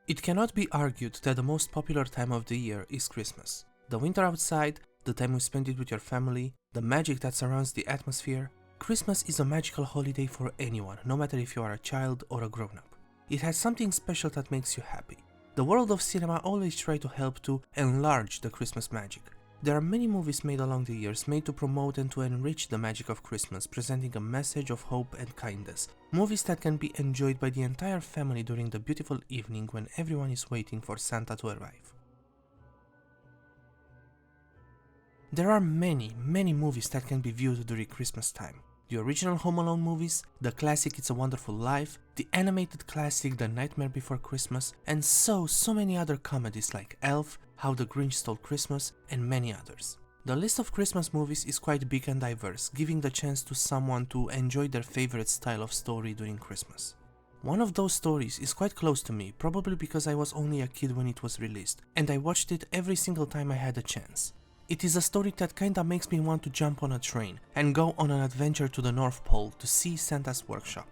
It cannot be argued that the most popular time of the year is Christmas. The winter outside, the time you spend it with your family, the magic that surrounds the atmosphere. Christmas is a magical holiday for anyone, no matter if you are a child or a grown-up. It has something special that makes you happy. The world of cinema always tries to help to enlarge the Christmas magic. There are many movies made along the years made to promote and to enrich the magic of Christmas, presenting a message of hope and kindness. Movies that can be enjoyed by the entire family during the beautiful evening when everyone is waiting for Santa to arrive. There are many movies that can be viewed during Christmas time. The original Home Alone movies, the classic It's a Wonderful Life, the animated classic The Nightmare Before Christmas, and so many other comedies like Elf, How the Grinch Stole Christmas, and many others. The list of Christmas movies is quite big and diverse, giving the chance to someone to enjoy their favorite style of story during Christmas. One of those stories is quite close to me, probably because I was only a kid when it was released, and I watched it every single time I had a chance. It is a story that kinda makes me want to jump on a train and go on an adventure to the North Pole to see Santa's workshop.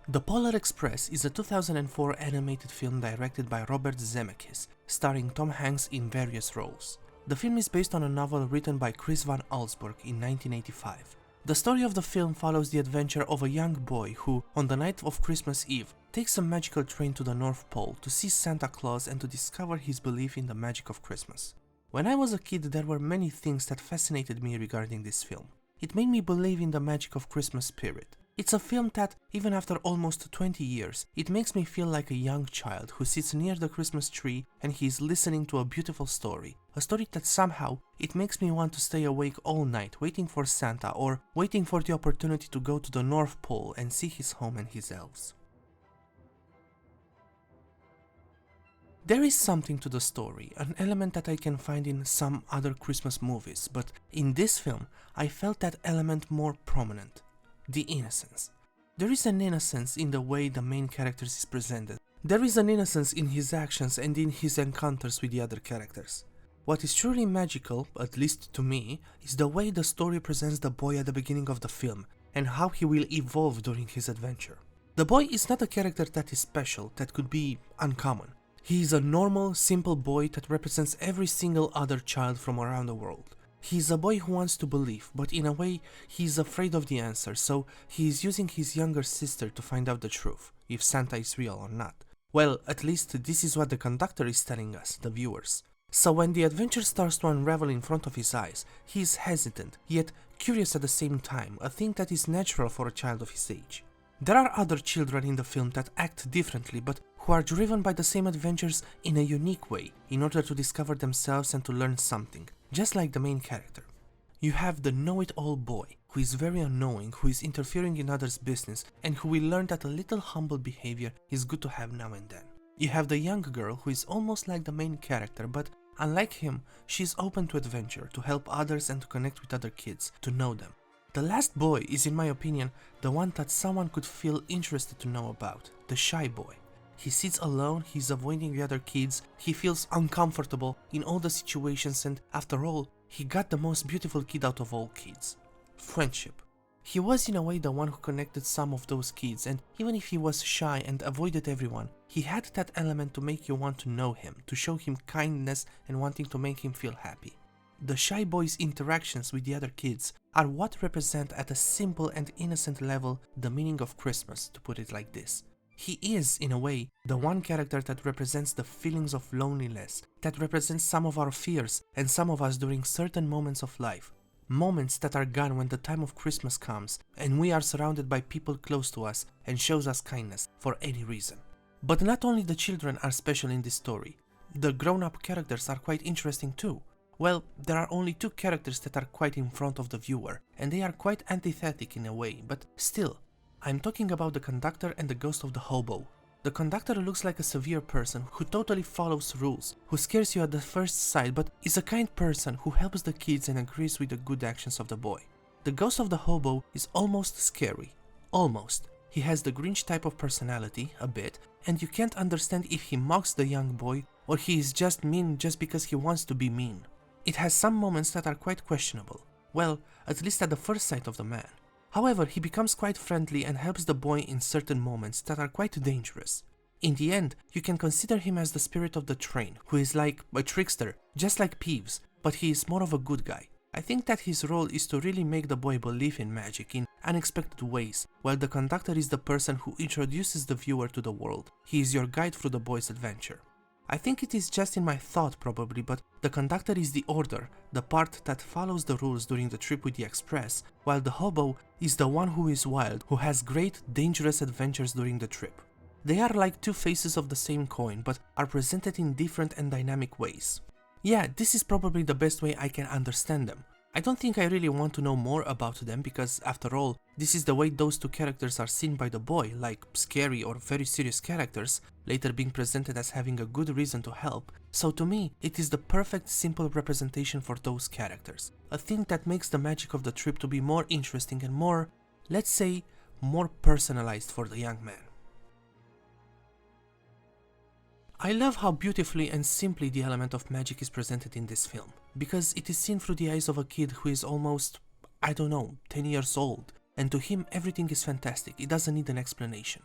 The Polar Express is a 2004 animated film directed by Robert Zemeckis, starring Tom Hanks in various roles. The film is based on a novel written by Chris Van Allsburg in 1985. The story of the film follows the adventure of a young boy who, on the night of Christmas Eve, takes a magical train to the North Pole to see Santa Claus and to discover his belief in the magic of Christmas. When I was a kid, there were many things that fascinated me regarding this film. It made me believe in the magic of Christmas spirit. It's a film that, even after almost 20 years, it makes me feel like a young child who sits near the Christmas tree and he is listening to a beautiful story. A story that somehow, it makes me want to stay awake all night waiting for Santa or waiting for the opportunity to go to the North Pole and see his home and his elves. There is something to the story, an element that I can find in some other Christmas movies, but in this film, I felt that element more prominent. The innocence. There is an innocence in the way the main character is presented. There is an innocence in his actions and in his encounters with the other characters. What is truly magical, at least to me, is the way the story presents the boy at the beginning of the film and how he will evolve during his adventure. The boy is not a character that is special, that could be uncommon. He is a normal, simple boy that represents every single other child from around the world. He is a boy who wants to believe, but in a way, he is afraid of the answer, so he is using his younger sister to find out the truth, if Santa is real or not. Well, at least this is what the conductor is telling us, the viewers. So when the adventure starts to unravel in front of his eyes, he is hesitant, yet curious at the same time, a thing that is natural for a child of his age. There are other children in the film that act differently, but who are driven by the same adventures in a unique way, in order to discover themselves and to learn something, just like the main character. You have the know-it-all boy, who is very annoying, who is interfering in others' business, and who will learn that a little humble behavior is good to have now and then. You have the young girl, who is almost like the main character, but unlike him, she is open to adventure, to help others and to connect with other kids, to know them. The last boy is, in my opinion, the one that someone could feel interested to know about, the shy boy. He sits alone, he's avoiding the other kids, he feels uncomfortable in all the situations, and after all, he got the most beautiful kid out of all kids. Friendship. He was in a way the one who connected some of those kids, and even if he was shy and avoided everyone, he had that element to make you want to know him, to show him kindness and wanting to make him feel happy. The shy boy's interactions with the other kids are what represent at a simple and innocent level the meaning of Christmas, to put it like this. He is, in a way, the one character that represents the feelings of loneliness, that represents some of our fears and some of us during certain moments of life. Moments that are gone when the time of Christmas comes and we are surrounded by people close to us and shows us kindness for any reason. But not only the children are special in this story, the grown-up characters are quite interesting too. Well, there are only two characters that are quite in front of the viewer, and they are quite antithetic in a way, but still. I'm talking about the conductor and the ghost of the hobo. The conductor looks like a severe person who totally follows rules, who scares you at the first sight, but is a kind person who helps the kids and agrees with the good actions of the boy. The ghost of the hobo is almost scary. Almost. He has the Grinch type of personality, a bit, and you can't understand if he mocks the young boy or he is just mean just because he wants to be mean. It has some moments that are quite questionable. Well, at least at the first sight of the man. However, he becomes quite friendly and helps the boy in certain moments that are quite dangerous. In the end, you can consider him as the spirit of the train, who is like a trickster, just like Peeves, but he is more of a good guy. I think that his role is to really make the boy believe in magic in unexpected ways, while the conductor is the person who introduces the viewer to the world. He is your guide through the boy's adventure. I think it is just in my thought probably, but the conductor is the order, the part that follows the rules during the trip with the express, while the hobo is the one who is wild, who has great, dangerous adventures during the trip. They are like two faces of the same coin, but are presented in different and dynamic ways. Yeah, this is probably the best way I can understand them. I don't think I really want to know more about them because, after all, this is the way those two characters are seen by the boy, like scary or very serious characters, later being presented as having a good reason to help. So to me, it is the perfect simple representation for those characters. A thing that makes the magic of the trip to be more interesting and more, let's say, more personalized for the young man. I love how beautifully and simply the element of magic is presented in this film, because it is seen through the eyes of a kid who is almost, I don't know, 10 years old, and to him everything is fantastic, it doesn't need an explanation.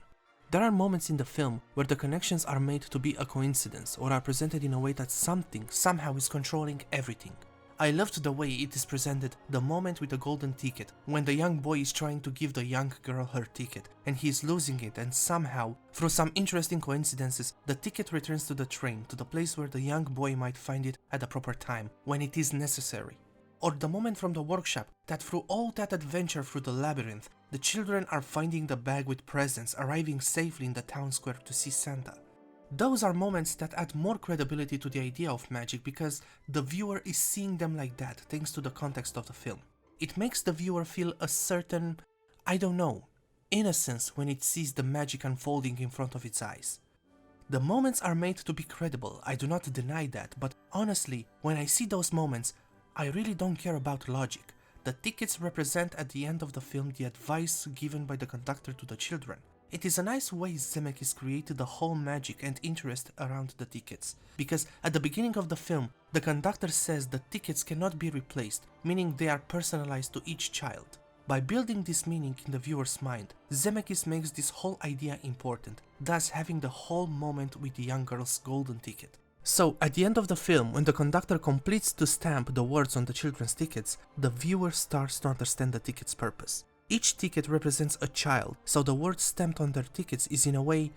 There are moments in the film where the connections are made to be a coincidence or are presented in a way that something somehow is controlling everything. I loved the way it is presented, the moment with the golden ticket, when the young boy is trying to give the young girl her ticket, and he is losing it, and somehow, through some interesting coincidences, the ticket returns to the train, to the place where the young boy might find it at the proper time, when it is necessary. Or the moment from the workshop, that through all that adventure through the labyrinth, the children are finding the bag with presents, arriving safely in the town square to see Santa. Those are moments that add more credibility to the idea of magic because the viewer is seeing them like that thanks to the context of the film. It makes the viewer feel a certain, I don't know, innocence when it sees the magic unfolding in front of its eyes. The moments are made to be credible, I do not deny that, but honestly, when I see those moments, I really don't care about logic. The tickets represent at the end of the film the advice given by the conductor to the children. It is a nice way Zemeckis created the whole magic and interest around the tickets, because at the beginning of the film, the conductor says the tickets cannot be replaced, meaning they are personalized to each child. By building this meaning in the viewer's mind, Zemeckis makes this whole idea important, thus having the whole moment with the young girl's golden ticket. So, at the end of the film, when the conductor completes to stamp the words on the children's tickets, the viewer starts to understand the ticket's purpose. Each ticket represents a child, so the word stamped on their tickets is in a way,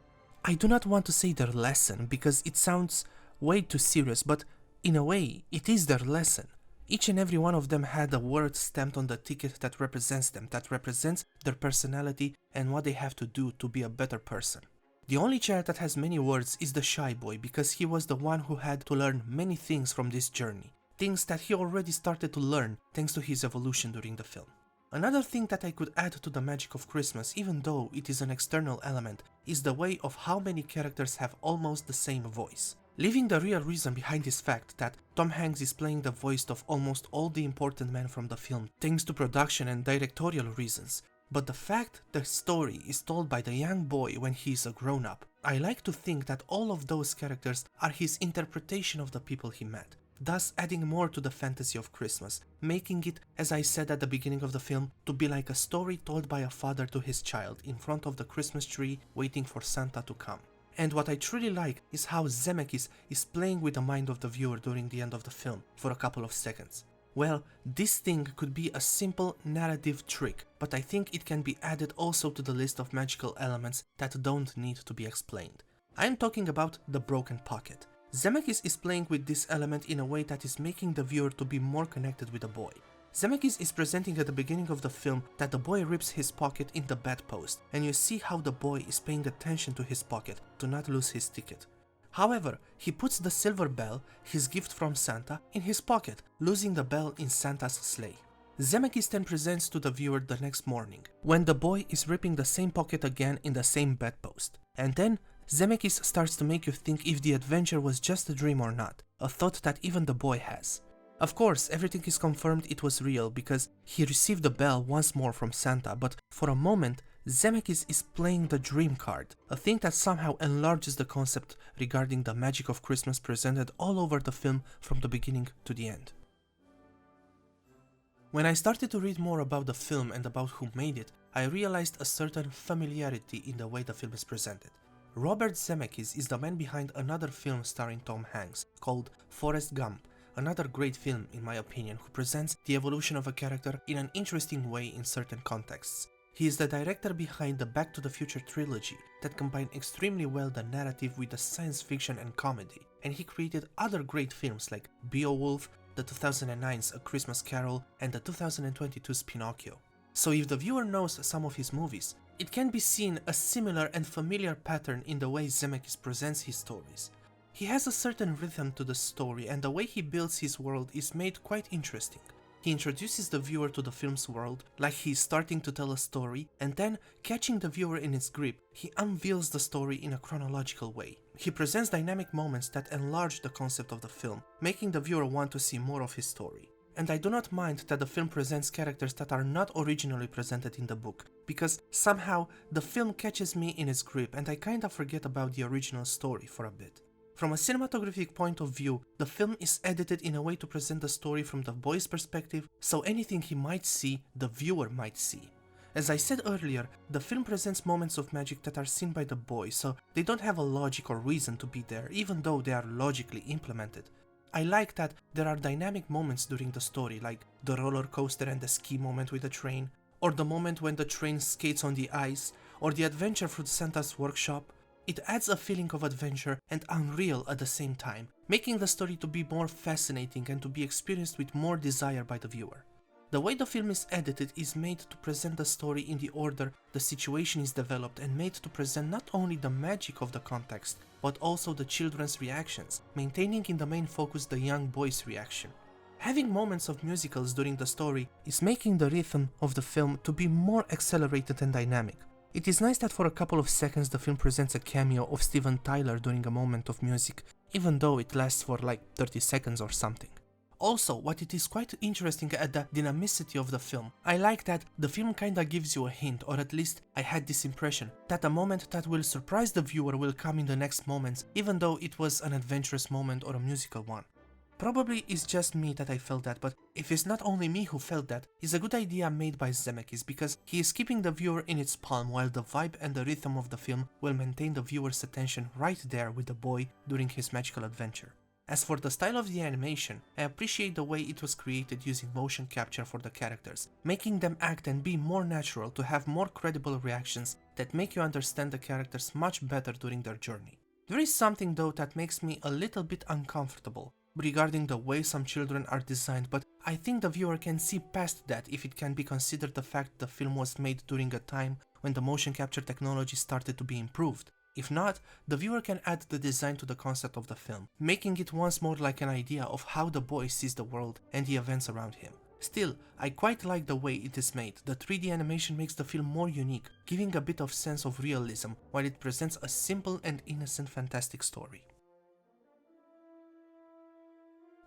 I do not want to say their lesson because it sounds way too serious, but in a way, it is their lesson. Each and every one of them had a word stamped on the ticket that represents them, that represents their personality and what they have to do to be a better person. The only child that has many words is the shy boy because he was the one who had to learn many things from this journey, things that he already started to learn thanks to his evolution during the film. Another thing that I could add to the magic of Christmas, even though it is an external element, is the way of how many characters have almost the same voice. Leaving the real reason behind this fact that Tom Hanks is playing the voice of almost all the important men from the film thanks to production and directorial reasons, but the fact the story is told by the young boy when he is a grown-up, I like to think that all of those characters are his interpretation of the people he met, thus adding more to the fantasy of Christmas, making it, as I said at the beginning of the film, to be like a story told by a father to his child in front of the Christmas tree waiting for Santa to come. And what I truly like is how Zemeckis is playing with the mind of the viewer during the end of the film for a couple of seconds. Well, this thing could be a simple narrative trick, but I think it can be added also to the list of magical elements that don't need to be explained. I am talking about the broken pocket. Zemeckis is playing with this element in a way that is making the viewer to be more connected with the boy. Zemeckis is presenting at the beginning of the film that the boy rips his pocket in the bedpost, and you see how the boy is paying attention to his pocket to not lose his ticket. However, he puts the silver bell, his gift from Santa, in his pocket, losing the bell in Santa's sleigh. Zemeckis then presents to the viewer the next morning, when the boy is ripping the same pocket again in the same bedpost, and then Zemeckis starts to make you think if the adventure was just a dream or not, a thought that even the boy has. Of course, everything is confirmed it was real because he received the bell once more from Santa, but for a moment, Zemeckis is playing the dream card, a thing that somehow enlarges the concept regarding the magic of Christmas presented all over the film from the beginning to the end. When I started to read more about the film and about who made it, I realized a certain familiarity in the way the film is presented. Robert Zemeckis is the man behind another film starring Tom Hanks, called Forrest Gump, another great film in my opinion, who presents the evolution of a character in an interesting way in certain contexts. He is the director behind the Back to the Future trilogy that combined extremely well the narrative with the science fiction and comedy, and he created other great films like Beowulf, the 2009's A Christmas Carol, and the 2022's Pinocchio. So if the viewer knows some of his movies, it can be seen a similar and familiar pattern in the way Zemeckis presents his stories. He has a certain rhythm to the story, and the way he builds his world is made quite interesting. He introduces the viewer to the film's world like he is starting to tell a story, and then, catching the viewer in its grip, he unveils the story in a chronological way. He presents dynamic moments that enlarge the concept of the film, making the viewer want to see more of his story. And I do not mind that the film presents characters that are not originally presented in the book, because somehow the film catches me in its grip and I kinda forget about the original story for a bit. From a cinematographic point of view, the film is edited in a way to present the story from the boy's perspective, so anything he might see, the viewer might see. As I said earlier, the film presents moments of magic that are seen by the boy, so they don't have a logic or reason to be there, even though they are logically implemented. I like that there are dynamic moments during the story, like the roller coaster and the ski moment with the train, or the moment when the train skates on the ice, or the adventure through Santa's workshop. It adds a feeling of adventure and unreal at the same time, making the story to be more fascinating and to be experienced with more desire by the viewer. The way the film is edited is made to present the story in the order the situation is developed, and made to present not only the magic of the context, but also the children's reactions, maintaining in the main focus the young boy's reaction. Having moments of musicals during the story is making the rhythm of the film to be more accelerated and dynamic. It is nice that for a couple of seconds the film presents a cameo of Steven Tyler during a moment of music, even though it lasts for like 30 seconds or something. Also, what it is quite interesting at the dynamicity of the film, I like that the film kinda gives you a hint, or at least I had this impression, that a moment that will surprise the viewer will come in the next moments, even though it was an adventurous moment or a musical one. Probably it's just me that I felt that, but if it's not only me who felt that, it's a good idea made by Zemeckis, because he is keeping the viewer in its palm while the vibe and the rhythm of the film will maintain the viewer's attention right there with the boy during his magical adventure. As for the style of the animation, I appreciate the way it was created using motion capture for the characters, making them act and be more natural to have more credible reactions that make you understand the characters much better during their journey. There is something though that makes me a little bit uncomfortable regarding the way some children are designed, but I think the viewer can see past that if it can be considered the fact the film was made during a time when the motion capture technology started to be improved. If not, the viewer can add the design to the concept of the film, making it once more like an idea of how the boy sees the world and the events around him. Still, I quite like the way it is made. The 3D animation makes the film more unique, giving a bit of sense of realism while it presents a simple and innocent fantastic story.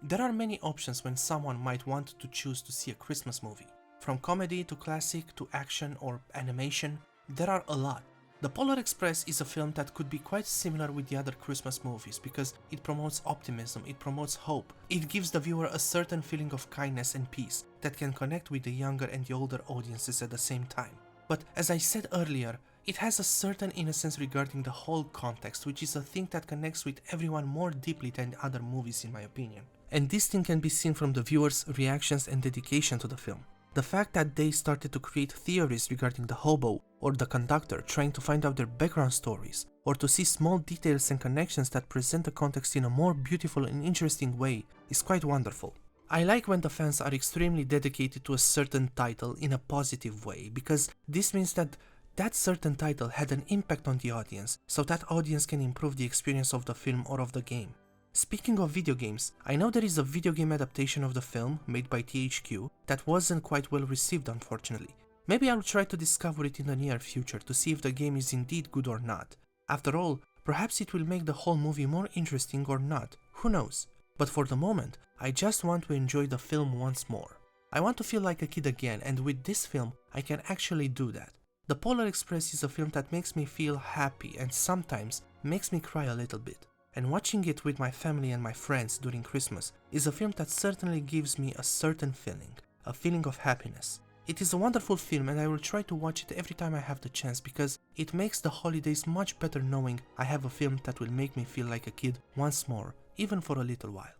There are many options when someone might want to choose to see a Christmas movie. From comedy to classic to action or animation, there are a lot. The Polar Express is a film that could be quite similar with the other Christmas movies because it promotes optimism, it promotes hope, it gives the viewer a certain feeling of kindness and peace that can connect with the younger and the older audiences at the same time. But as I said earlier, it has a certain innocence regarding the whole context, which is a thing that connects with everyone more deeply than other movies in my opinion. And this thing can be seen from the viewers' reactions and dedication to the film. The fact that they started to create theories regarding the hobo or the conductor trying to find out their background stories, or to see small details and connections that present the context in a more beautiful and interesting way is quite wonderful. I like when the fans are extremely dedicated to a certain title in a positive way, because this means that that certain title had an impact on the audience, so that audience can improve the experience of the film or of the game. Speaking of video games, I know there is a video game adaptation of the film made by THQ that wasn't quite well received unfortunately. Maybe I'll try to discover it in the near future to see if the game is indeed good or not. After all, perhaps it will make the whole movie more interesting or not, who knows. But for the moment, I just want to enjoy the film once more. I want to feel like a kid again, and with this film, I can actually do that. The Polar Express is a film that makes me feel happy and sometimes makes me cry a little bit. And watching it with my family and my friends during Christmas is a film that certainly gives me a certain feeling. a feeling of happiness. It is a wonderful film and I will try to watch it every time I have the chance because it makes the holidays much better knowing I have a film that will make me feel like a kid once more, even for a little while.